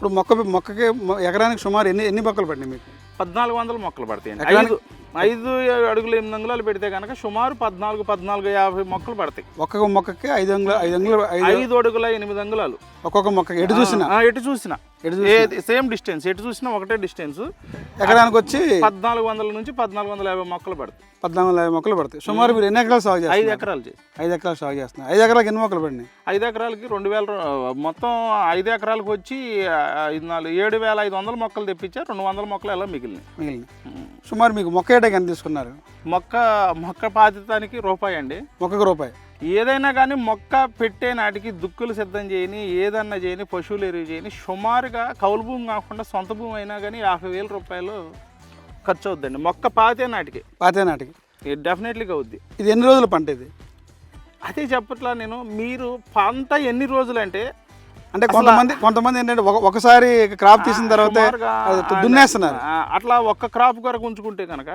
ఇప్పుడు మొక్కకి ఎకరానికి సుమారు ఎన్ని మొక్కలు పడినాయి మీకు? 1400 మొక్కలు పడతాయండి. 5 అడుగులు 8 అంగుళాలు పెడితే కనుక సుమారు 1450 మొక్కలు పడతాయి. ఒక్కొక్క మొక్కకి 5 అడుగుల 8 అంగుళాలు ఒక్కొక్క మొక్కకి ఎటు చూసినా సేమ్ డిస్టెన్స్, ఎటు చూసినా ఒకటే డిస్టెన్స్. ఎకరానికి వచ్చి 1400 నుంచి 1450 మొక్కలు పడతాయి. 1450 మొక్కలు పడతాయి. సుమారు మీరు ఎన్ని ఎకరాలు సాగు చేస్తారు? 5 ఎకరాలు చేసి 5 ఎకరాలు సాగు చేస్తున్నారు. 5 ఎకరాలకు ఎన్ని మొక్కలు పడినాయి? 5 ఎకరాలకి 2000 మొత్తం 5 ఎకరాలకు వచ్చి 7500 మొక్కలు తెప్పించారు. 200 మొక్కలు ఎలా మిగిలినాయి. సుమారు మీకు మొక్క ఏటాకి ఎంత తీసుకున్నారు? మొక్క పాతితానికి రూపాయి అండి. మొక్కకు రూపాయి. ఏదైనా కానీ మొక్క పెట్టే నాటికి దుక్కులు సిద్ధం చేయని, ఏదన్నా చేయని, పశువులు ఎరువు చేయని, సుమారుగా కౌలు భూమి కాకుండా సొంత భూమి అయినా కానీ 50,000 రూపాయలు ఖర్చు అవుద్దండి మొక్క పాతే నాటికి. డెఫినెట్లీగా అవుద్ది. ఇది ఎన్ని రోజుల పంట ఇది? అదే చెప్పట్లా నేను. మీరు పంట ఎన్ని రోజులు అంటే కొంతమంది ఏంటంటే ఒకసారి క్రాప్ తీసిన తర్వాత దున్నేస్తున్నారు. అట్లా ఒక్క క్రాప్ కొరకు ఉంచుకుంటే కనుక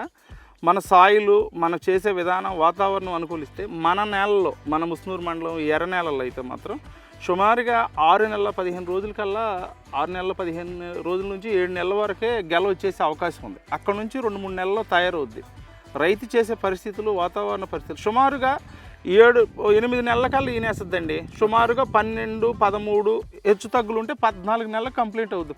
మన సాయిలు, మనం చేసే విధానం, వాతావరణం అనుకూలిస్తే మన నేలలో, మన ముస్నూరు మండలం ఎర్ర నేలల్లో అయితే మాత్రం సుమారుగా 6 నెలల 15 రోజులకల్లా 6 నెలల 15 రోజుల నుంచి 7 నెలల వరకే గెల వచ్చేసే అవకాశం ఉంది. అక్కడ నుంచి 2-3 నెలల్లో తయారవుద్ది. రైతు చేసే పరిస్థితులు, వాతావరణ పరిస్థితులు సుమారుగా 7-8 నెలల కల్లా ఈనేస్తుందండి. సుమారుగా 12-13 హెచ్చు తగ్గులు ఉంటే 14 నెలలకు కంప్లీట్ అవుద్ది.